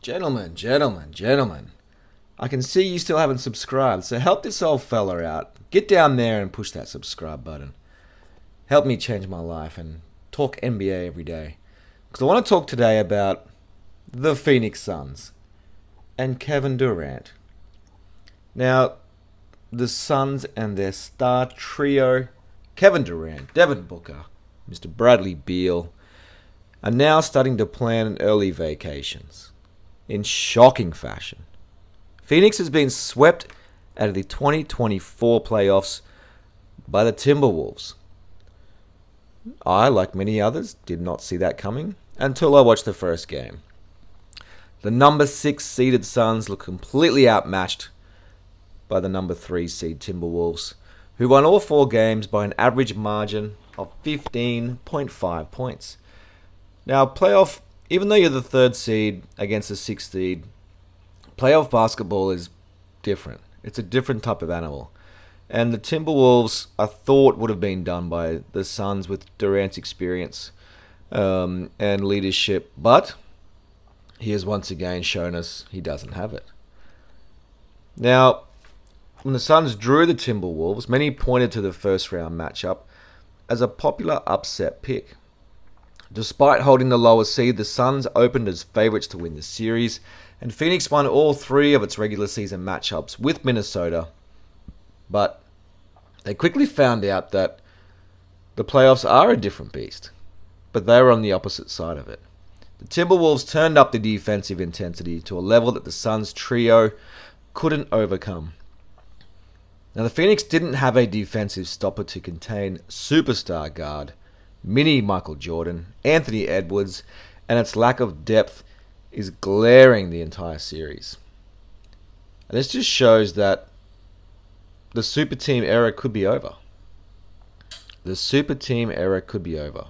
Gentlemen. I can see you still haven't subscribed, so help this old fella out. Get down there and push that subscribe button. Help me change my life and talk NBA every day. Because I want to talk today about the Phoenix Suns and Kevin Durant. Now, the Suns and their star trio, Kevin Durant, Devin Booker, Mr. Bradley Beal, are now starting to plan early vacations in shocking fashion. Phoenix has been swept out of the 2024 playoffs by the Timberwolves. I, like many others, did not see that coming until I watched the first game. The number 6 seeded Suns look completely outmatched by the number 3 seed Timberwolves, who won all 4 games by an average margin of 15.5 points. Now, even though you're the 3rd seed against the 6th seed, playoff basketball is different. It's a different type of animal. And the Timberwolves, I thought, would have been done by the Suns with Durant's experience and leadership. But he has once again shown us he doesn't have it. Now, when the Suns drew the Timberwolves, many pointed to the first round matchup as a popular upset pick. Despite holding the lower seed, the Suns opened as favourites to win the series, and Phoenix won all 3 of its regular season matchups with Minnesota. But they quickly found out that the playoffs are a different beast, but they were on the opposite side of it. The Timberwolves turned up the defensive intensity to a level that the Suns trio couldn't overcome. Now, the Phoenix didn't have a defensive stopper to contain superstar guard, mini Michael Jordan, Anthony Edwards, and its lack of depth is glaring the entire series. And this just shows that the super team era could be over. The super team era could be over.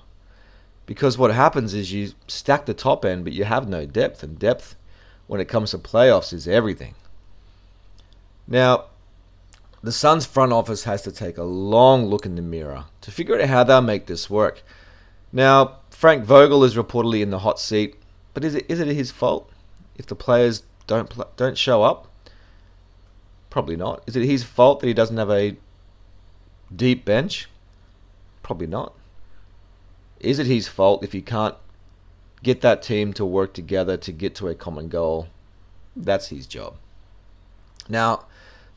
Because what happens is you stack the top end, but you have no depth, and depth when it comes to playoffs is everything. Now, the Suns front office has to take a long look in the mirror to figure out how they'll make this work. Now, Frank Vogel is reportedly in the hot seat, but is it his fault if the players don't show up? Probably not. Is it his fault that he doesn't have a deep bench? Probably not. Is it his fault if he can't get that team to work together to get to a common goal? That's his job. Now,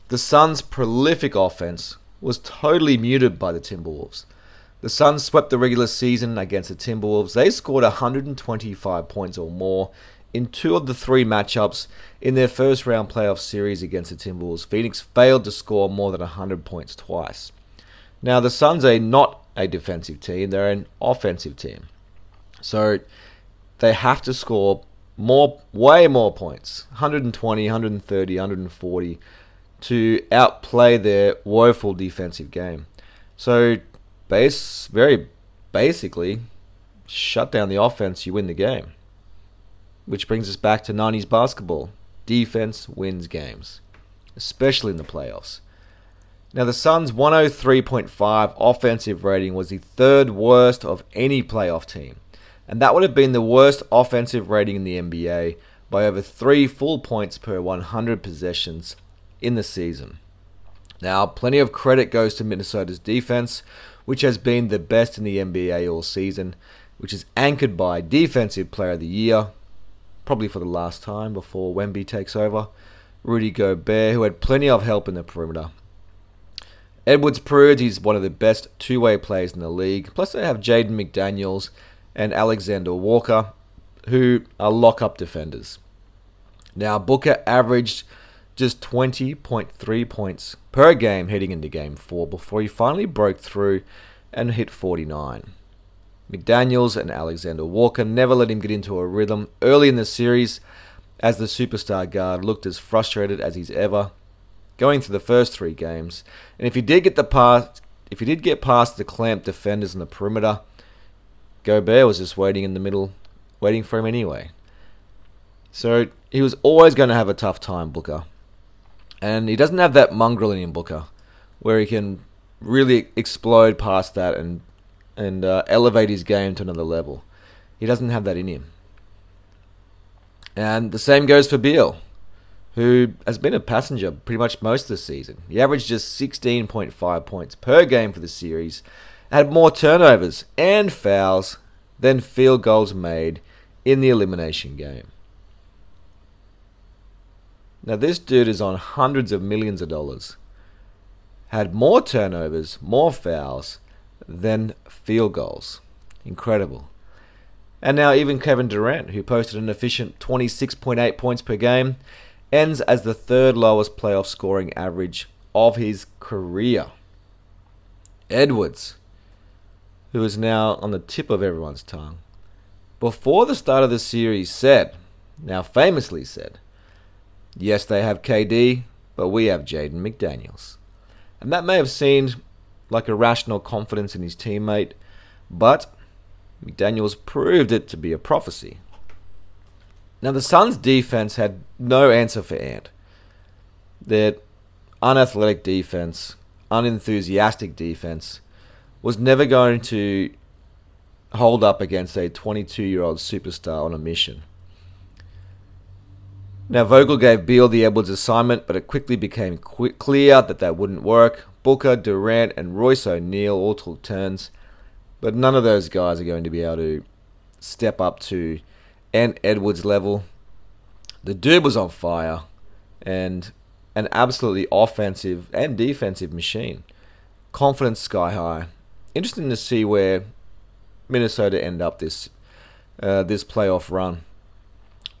the Suns' prolific offense was totally muted by the Timberwolves. The Suns swept the regular season against the Timberwolves. They scored 125 points or more in 2 of the 3 matchups in their first round playoff series against the Timberwolves. Phoenix failed to score more than 100 points twice. Now, the Suns are not a defensive team. They're an offensive team. So they have to score way more points, 120, 130, 140, to outplay their woeful defensive game. So very basically, shut down the offense, you win the game. Which brings us back to 90s basketball. Defense wins games, especially in the playoffs. Now, the Suns' 103.5 offensive rating was the 3rd worst of any playoff team. And that would have been the worst offensive rating in the NBA by over 3 full points per 100 possessions in the season. Now, plenty of credit goes to Minnesota's defense, which has been the best in the NBA all season, which is anchored by Defensive Player of the Year, probably for the last time before Wemby takes over, Rudy Gobert, who had plenty of help in the perimeter. Edwards proved he's one of the best 2-way players in the league. Plus they have Jaden McDaniels and Alexander Walker, who are lock-up defenders. Now, Booker averaged just 20.3 points per game heading into Game 4 before he finally broke through and hit 49. McDaniels and Alexander Walker never let him get into a rhythm early in the series, as the superstar guard looked as frustrated as he's ever going through the first 3 games. And if he did get past the clamped defenders on the perimeter, Gobert was just waiting in the middle, waiting for him anyway. So he was always going to have a tough time, Booker. And he doesn't have that mongrel in him, Booker, where he can really explode past that and elevate his game to another level. He doesn't have that in him. And the same goes for Beal, who has been a passenger pretty much most of the season. He averaged just 16.5 points per game for the series, had more turnovers and fouls than field goals made in the elimination game. Now this dude is on hundreds of millions of dollars. Had more turnovers, more fouls than field goals. Incredible. And now even Kevin Durant, who posted an efficient 26.8 points per game, ends as the third lowest playoff scoring average of his career. Edwards, who is now on the tip of everyone's tongue, before the start of the series said, now famously said, yes, they have KD, but we have Jaden McDaniels. And that may have seemed like a rational confidence in his teammate, but McDaniels proved it to be a prophecy. Now, the Suns' defense had no answer for Ant. Their unathletic defense, unenthusiastic defense, was never going to hold up against a 22-year-old superstar on a mission. Now, Vogel gave Beal the Edwards assignment, but it quickly became clear that wouldn't work. Booker, Durant, and Royce O'Neal all took turns, but none of those guys are going to be able to step up to Ant Edwards' level. The dude was on fire and an absolutely offensive and defensive machine. Confidence sky high. Interesting to see where Minnesota end up this playoff run.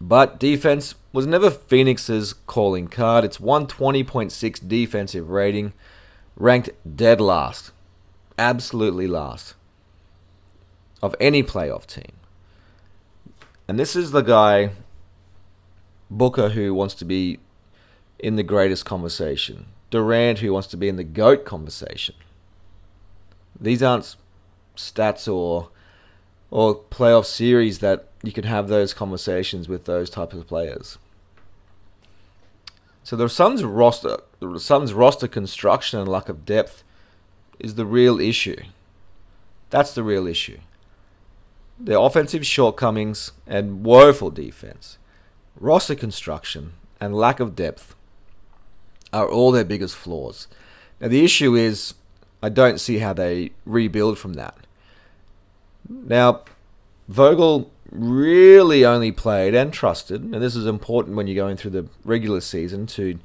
But defense was never Phoenix's calling card. Its 120.6 defensive rating ranked dead last. Absolutely last of any playoff team. And this is the guy, Booker, who wants to be in the greatest conversation. Durant, who wants to be in the GOAT conversation. These aren't stats or playoff series that you can have those conversations with those types of players. So the Suns' roster construction and lack of depth is the real issue. That's the real issue. Their offensive shortcomings and woeful defense, roster construction, and lack of depth are all their biggest flaws. Now the issue is, I don't see how they rebuild from that. Now, Vogel really only played and trusted, and this is important when you're going through the regular season, to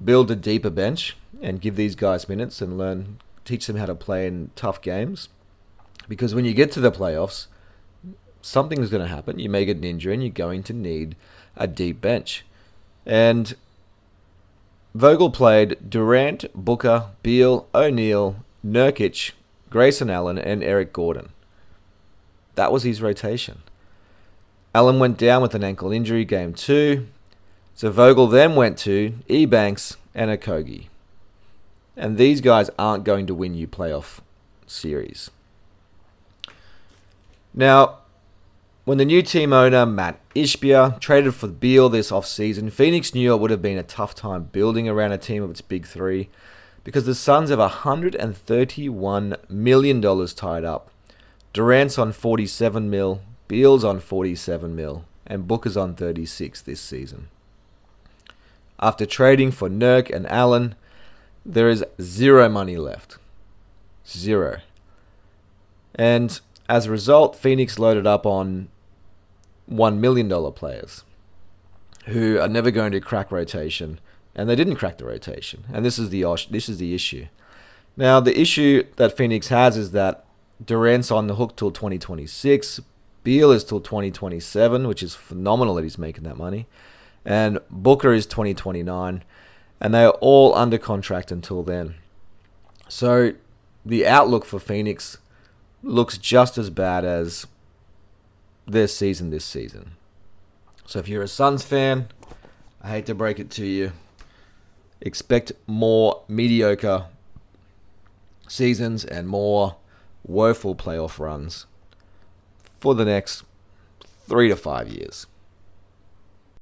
build a deeper bench and give these guys minutes and teach them how to play in tough games. Because when you get to the playoffs, something's going to happen. You may get an injury and you're going to need a deep bench. And Vogel played Durant, Booker, Beal, O'Neal, Nurkic, Grayson Allen, and Eric Gordon. That was his rotation. Allen went down with an ankle injury game 2. So Vogel then went to Ebanks and Okogie. And these guys aren't going to win you playoff series. Now, when the new team owner, Matt Ishbia, traded for Beal this offseason, Phoenix knew it would have been a tough time building around a team of its big three because the Suns have $131 million tied up. Durant's on $47 million, Beal's on $47 million, and Booker's on $36 this season. After trading for Nurk and Allen, there is zero money left. Zero. And as a result, Phoenix loaded up on $1 million players who are never going to crack rotation, and they didn't crack the rotation. And this is the issue. Now, the issue that Phoenix has is that Durant's on the hook till 2026. Beal is till 2027, which is phenomenal that he's making that money. And Booker is 2029, and they are all under contract until then. So the outlook for Phoenix looks just as bad as their season this season. So if you're a Suns fan, I hate to break it to you, expect more mediocre seasons and more woeful playoff runs for the next 3 to 5 years.